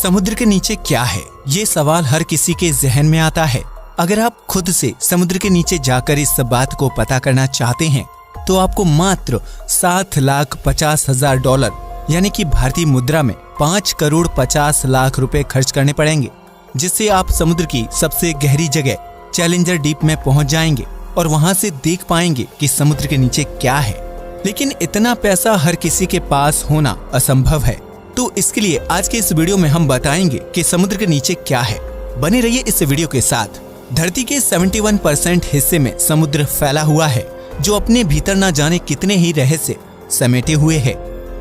समुद्र के नीचे क्या है, ये सवाल हर किसी के जहन में आता है। अगर आप खुद से समुद्र के नीचे जाकर इस बात को पता करना चाहते हैं तो आपको मात्र $7,50,000 यानी कि भारतीय मुद्रा में 5,50,00,000 रुपए खर्च करने पड़ेंगे, जिससे आप समुद्र की सबसे गहरी जगह चैलेंजर डीप में पहुंच जाएंगे और वहां से देख पाएंगे कि समुद्र के नीचे क्या है। लेकिन इतना पैसा हर किसी के पास होना असंभव है, तो इसके लिए आज के इस वीडियो में हम बताएंगे कि समुद्र के नीचे क्या है। बने रहिए इस वीडियो के साथ। धरती के 71% हिस्से में समुद्र फैला हुआ है, जो अपने भीतर न जाने कितने ही रहस्य समेटे हुए है।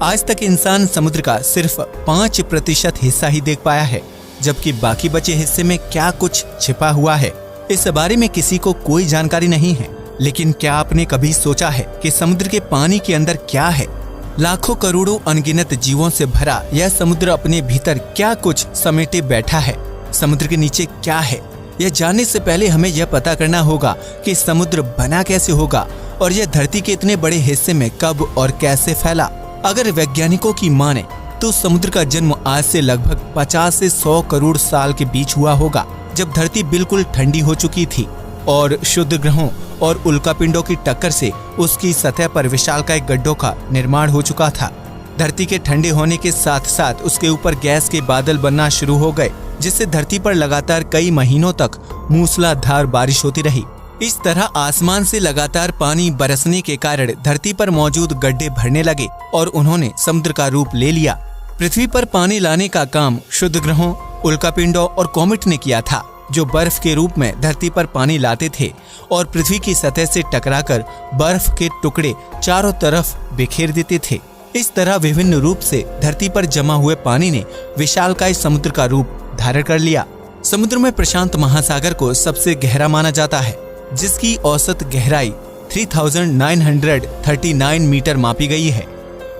आज तक इंसान समुद्र का सिर्फ 5% हिस्सा ही देख पाया है, जबकि बाकी बचे हिस्से में क्या कुछ छिपा हुआ है इस बारे में किसी को कोई जानकारी नहीं है। लेकिन क्या आपने कभी सोचा है कि समुद्र के पानी के अंदर क्या है? लाखों करोड़ों अनगिनत जीवों से भरा यह समुद्र अपने भीतर क्या कुछ समेटे बैठा है? समुद्र के नीचे क्या है, यह जानने से पहले हमें यह पता करना होगा कि समुद्र बना कैसे होगा और यह धरती के इतने बड़े हिस्से में कब और कैसे फैला। अगर वैज्ञानिकों की माने तो समुद्र का जन्म आज से लगभग 50 से 100 करोड़ साल के बीच हुआ होगा, जब धरती बिल्कुल ठंडी हो चुकी थी और शुद्ध ग्रहों और उल्कापिंडों की टक्कर से उसकी सतह पर विशालकाय गड्ढों का निर्माण हो चुका था। धरती के ठंडे होने के साथ साथ उसके ऊपर गैस के बादल बनना शुरू हो गए, जिससे धरती पर लगातार कई महीनों तक मूसलाधार बारिश होती रही। इस तरह आसमान से लगातार पानी बरसने के कारण धरती पर मौजूद गड्ढे भरने लगे और उन्होंने समुद्र का रूप ले लिया। पृथ्वी पर पानी लाने का काम शुद्ध ग्रहों, उल्कापिंडों और कॉमेट ने किया था, जो बर्फ के रूप में धरती पर पानी लाते थे और पृथ्वी की सतह से टकराकर बर्फ के टुकड़े चारों तरफ बिखेर देते थे। इस तरह विभिन्न रूप से धरती पर जमा हुए पानी ने विशालकाय समुद्र का रूप धारण कर लिया। समुद्र में प्रशांत महासागर को सबसे गहरा माना जाता है, जिसकी औसत गहराई 3,939 मीटर मापी गई है।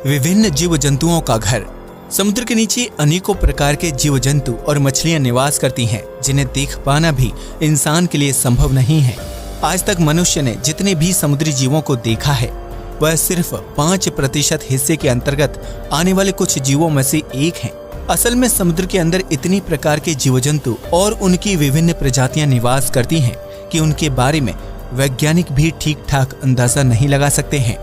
विभिन्न जीव जंतुओं का घर। समुद्र के नीचे अनेकों प्रकार के जीव जंतु और मछलियां निवास करती हैं, जिन्हें देख पाना भी इंसान के लिए संभव नहीं है। आज तक मनुष्य ने जितने भी समुद्री जीवों को देखा है, वह सिर्फ 5% हिस्से के अंतर्गत आने वाले कुछ जीवों में से एक हैं। असल में समुद्र के अंदर इतनी प्रकार के जीव जंतु और उनकी विभिन्न प्रजातियां निवास करती हैं कि उनके बारे में वैज्ञानिक भी ठीक ठाक अंदाजा नहीं लगा सकते हैं।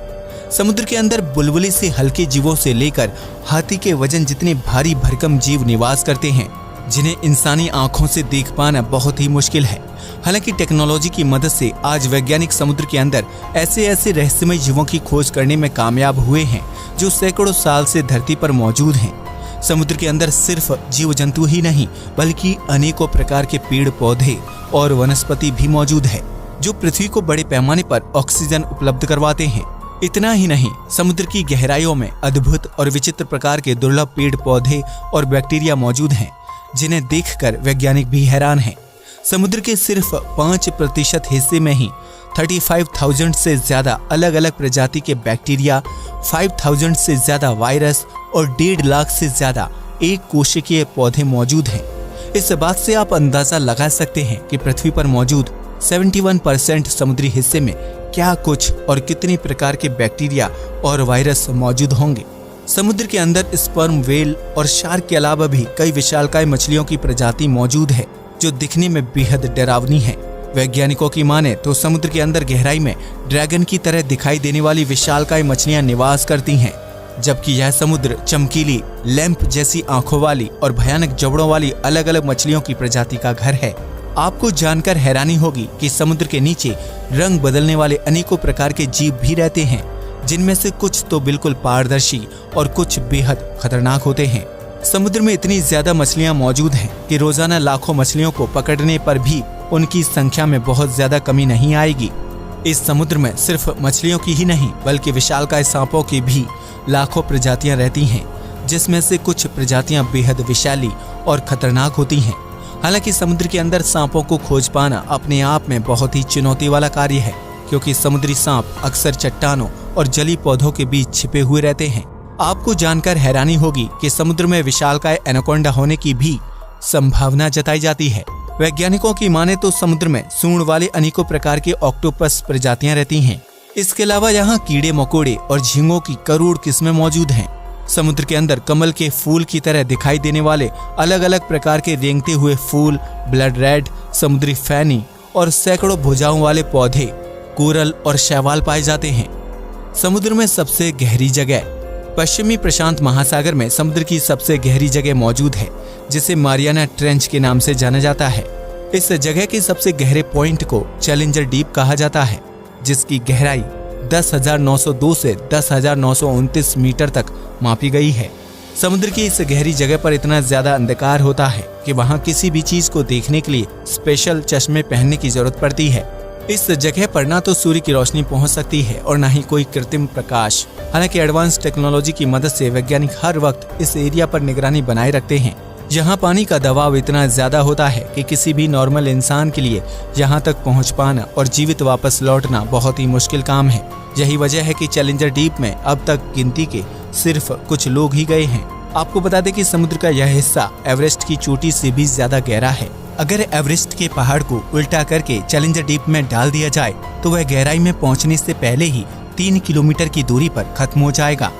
समुद्र के अंदर बुलबुली से हल्के जीवों से लेकर हाथी के वजन जितने भारी भरकम जीव निवास करते हैं, जिन्हें इंसानी आंखों से देख पाना बहुत ही मुश्किल है। हालांकि टेक्नोलॉजी की मदद से आज वैज्ञानिक समुद्र के अंदर ऐसे रहस्यमय जीवों की खोज करने में कामयाब हुए हैं, जो सैकड़ों साल से धरती पर मौजूद हैं। समुद्र के अंदर सिर्फ जीव जंतु ही नहीं, बल्कि अनेकों प्रकार के पेड़ पौधे और वनस्पति भी मौजूद है, जो पृथ्वी को बड़े पैमाने पर ऑक्सीजन उपलब्ध करवाते हैं। इतना ही नहीं, समुद्र की गहराइयों में अद्भुत और विचित्र प्रकार के दुर्लभ पेड़ पौधे और बैक्टीरिया मौजूद हैं, जिन्हें देखकर वैज्ञानिक भी हैरान हैं। समुद्र के सिर्फ 5% हिस्से में ही 35,000 से ज्यादा अलग अलग प्रजाति के बैक्टीरिया, 5,000 से ज्यादा वायरस और 1.5 लाख से ज्यादा एक कोशिकीय पौधे मौजूद हैं। इस बात से आप अंदाजा लगा सकते हैं कि पृथ्वी पर मौजूद 71% समुद्री हिस्से में क्या कुछ और कितने प्रकार के बैक्टीरिया और वायरस मौजूद होंगे। समुद्र के अंदर स्पर्म व्हेल और शार्क के अलावा भी कई विशालकाय मछलियों की प्रजाति मौजूद है, जो दिखने में बेहद डरावनी है। वैज्ञानिकों की माने तो समुद्र के अंदर गहराई में ड्रैगन की तरह दिखाई देने वाली विशालकाय मछलियां निवास करती हैं, जबकि यह समुद्र चमकीली लैंप जैसी आंखों वाली और भयानक जबड़ों वाली अलग अलग मछलियों की प्रजाति का घर है। आपको जानकर हैरानी होगी कि समुद्र के नीचे रंग बदलने वाले अनेकों प्रकार के जीव भी रहते हैं, जिनमें से कुछ तो बिल्कुल पारदर्शी और कुछ बेहद खतरनाक होते हैं। समुद्र में इतनी ज्यादा मछलियां मौजूद हैं कि रोजाना लाखों मछलियों को पकड़ने पर भी उनकी संख्या में बहुत ज्यादा कमी नहीं आएगी। इस समुद्र में सिर्फ मछलियों की ही नहीं, बल्कि विशालकाय सांपों की भी लाखों प्रजातियां रहती हैं, जिसमें से कुछ प्रजातियां बेहद विशाली और खतरनाक होती हैं। हालांकि समुद्र के अंदर सांपों को खोज पाना अपने आप में बहुत ही चुनौती वाला कार्य है, क्योंकि समुद्री सांप अक्सर चट्टानों और जली पौधों के बीच छिपे हुए रहते हैं। आपको जानकर हैरानी होगी कि समुद्र में विशालकाय एनाकोंडा होने की भी संभावना जताई जाती है। वैज्ञानिकों की माने तो समुद्र में सूंड वाले अनेकों प्रकार के ऑक्टोपस प्रजातियां रहती हैं। इसके अलावा यहाँ कीड़े मकोड़े और झींगों की करोड़ किस्में मौजूद हैं। समुद्र के अंदर कमल के फूल की तरह दिखाई देने वाले अलग अलग प्रकार के रेंगते हुए फूल, ब्लड रेड, समुद्री फैनी और सैकड़ों भुजाओं वाले पौधे, कोरल और शैवाल पाए जाते हैं। समुद्र में सबसे गहरी जगह। पश्चिमी प्रशांत महासागर में समुद्र की सबसे गहरी जगह मौजूद है, जिसे मारियाना ट्रेंच के नाम से जाना जाता है। इस जगह के सबसे गहरे पॉइंट को चैलेंजर डीप कहा जाता है, जिसकी गहराई 10,902 से 10,929 मीटर तक मापी गई है। समुद्र की इस गहरी जगह पर इतना ज्यादा अंधकार होता है कि वहां किसी भी चीज को देखने के लिए स्पेशल चश्मे पहनने की जरूरत पड़ती है। इस जगह पर ना तो सूर्य की रोशनी पहुंच सकती है और ना ही कोई कृत्रिम प्रकाश। हालांकि एडवांस टेक्नोलॉजी की मदद से वैज्ञानिक हर वक्त इस एरिया पर निगरानी बनाए रखते हैं। यहाँ पानी का दबाव इतना ज्यादा होता है कि किसी भी नॉर्मल इंसान के लिए यहाँ तक पहुँच पाना और जीवित वापस लौटना बहुत ही मुश्किल काम है। यही वजह है कि चैलेंजर डीप में अब तक गिनती के सिर्फ कुछ लोग ही गए हैं। आपको बता दें कि समुद्र का यह हिस्सा एवरेस्ट की चोटी से भी ज्यादा गहरा है। अगर एवरेस्ट के पहाड़ को उल्टा करके चैलेंजर डीप में डाल दिया जाए तो वह गहराई में पहुंचने से पहले ही 3 किलोमीटर की दूरी पर खत्म हो जाएगा।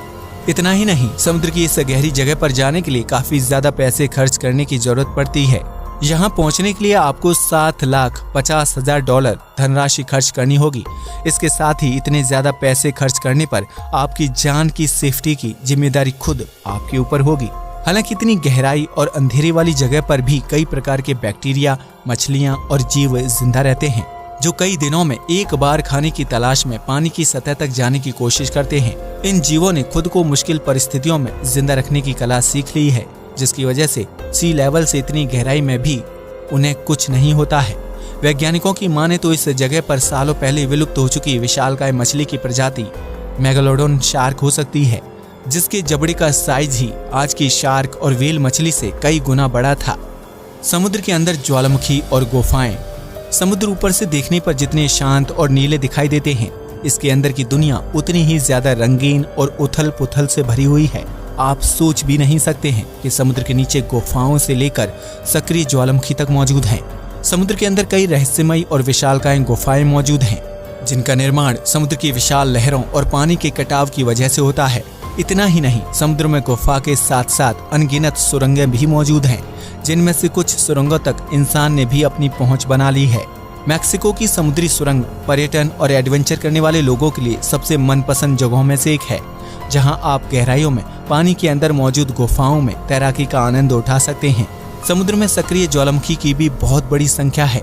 इतना ही नहीं, समुद्र की इस गहरी जगह पर जाने के लिए काफी ज्यादा पैसे खर्च करने की जरूरत पड़ती है। यहाँ पहुँचने के लिए आपको $7,50,000 धनराशि खर्च करनी होगी। इसके साथ ही इतने ज्यादा पैसे खर्च करने पर आपकी जान की सेफ्टी की जिम्मेदारी खुद आपके ऊपर होगी। हालांकि इतनी गहराई और अंधेरे वाली जगह पर भी कई प्रकार के बैक्टीरिया, मछलियां और जीव जिंदा रहते हैं, जो कई दिनों में एक बार खाने की तलाश में पानी की सतह तक जाने की कोशिश करते हैं। इन जीवों ने खुद को मुश्किल परिस्थितियों में जिंदा रखने की कला सीख ली है, जिसकी वजह से सी लेवल से इतनी गहराई में भी उन्हें कुछ नहीं होता है। वैज्ञानिकों की माने तो इस जगह पर सालों पहले विलुप्त हो चुकी विशालकाय मछली की प्रजाति मेगालोडोन शार्क हो सकती है, जिसके जबड़े का साइज ही आज की शार्क और व्हेल मछली से कई गुना बड़ा था। समुद्र के अंदर ज्वालामुखी और गुफाएं। समुद्र ऊपर से देखने पर जितने शांत और नीले दिखाई देते हैं, इसके अंदर की दुनिया उतनी ही ज्यादा रंगीन और उथल पुथल से भरी हुई है। आप सोच भी नहीं सकते हैं कि समुद्र के नीचे गुफाओं से लेकर सक्रिय ज्वालामुखी तक मौजूद हैं। समुद्र के अंदर कई रहस्यमयी और विशालकाय गुफाएं मौजूद हैं, जिनका निर्माण समुद्र की विशाल लहरों और पानी के कटाव की वजह से होता है। इतना ही नहीं, समुद्र में गुफा के साथ साथ अनगिनत सुरंगें भी मौजूद हैं, जिनमें से कुछ सुरंगों तक इंसान ने भी अपनी पहुंच बना ली है। मैक्सिको की समुद्री सुरंग पर्यटन और एडवेंचर करने वाले लोगों के लिए सबसे मनपसंद जगहों में से एक है, जहां आप गहराइयों में पानी के अंदर मौजूद गुफाओं में तैराकी का आनंद उठा सकते हैं। समुद्र में सक्रिय ज्वालामुखी की भी बहुत बड़ी संख्या है,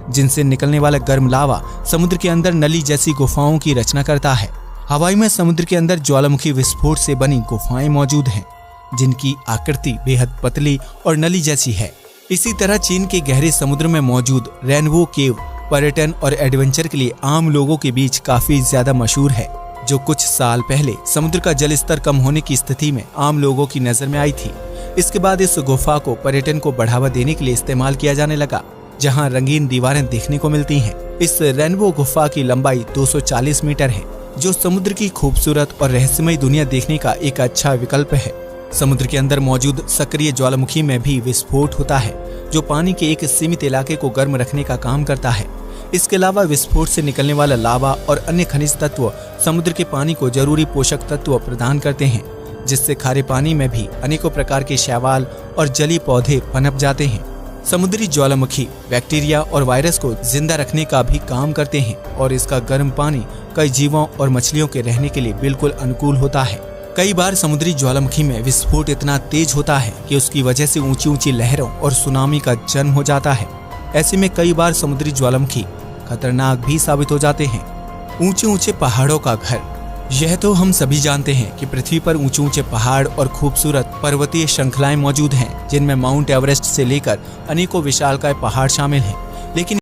जिनसे निकलने वाला गर्म लावा समुद्र के अंदर नली जैसी गुफाओं की रचना करता है। हवाई में समुद्र के अंदर ज्वालामुखी विस्फोट से बनी गुफाएं मौजूद हैं, जिनकी आकृति बेहद पतली और नली जैसी है। इसी तरह चीन के गहरे समुद्र में मौजूद रेनबो केव पर्यटन और एडवेंचर के लिए आम लोगों के बीच काफी ज्यादा मशहूर है, जो कुछ साल पहले समुद्र का जल स्तर कम होने की स्थिति में आम लोगों की नजर में आई थी। इसके बाद इस गुफा को पर्यटन को बढ़ावा देने के लिए इस्तेमाल किया जाने लगा, जहां रंगीन दीवारें देखने को मिलती हैं। इस रेनबो गुफा की लंबाई 240 मीटर है, जो समुद्र की खूबसूरत और रहस्यमयी दुनिया देखने का एक अच्छा विकल्प है। समुद्र के अंदर मौजूद सक्रिय ज्वालामुखी में भी विस्फोट होता है, जो पानी के एक सीमित इलाके को गर्म रखने का काम करता है। इसके अलावा विस्फोट से निकलने वाला लावा और अन्य खनिज तत्व समुद्र के पानी को जरूरी पोषक तत्व प्रदान करते हैं, जिससे खारे पानी में भी अनेकों प्रकार के शैवाल और जलीय पौधे पनप जाते हैं। समुद्री ज्वालामुखी बैक्टीरिया और वायरस को जिंदा रखने का भी काम करते हैं और इसका गर्म पानी कई जीवों और मछलियों के रहने के लिए बिल्कुल अनुकूल होता है। कई बार समुद्री ज्वालामुखी में विस्फोट इतना तेज होता है कि उसकी वजह से ऊंची ऊंची लहरों और सुनामी का जन्म हो जाता है। ऐसे में कई बार समुद्री ज्वालामुखी खतरनाक भी साबित हो जाते हैं। ऊंचे ऊंचे पहाड़ों का घर। यह तो हम सभी जानते हैं कि पृथ्वी पर ऊंचे ऊंचे पहाड़ और खूबसूरत पर्वतीय श्रृंखलाएं मौजूद हैं, जिनमें माउंट एवरेस्ट से लेकर अनेकों विशालकाय पहाड़ शामिल हैं। लेकिन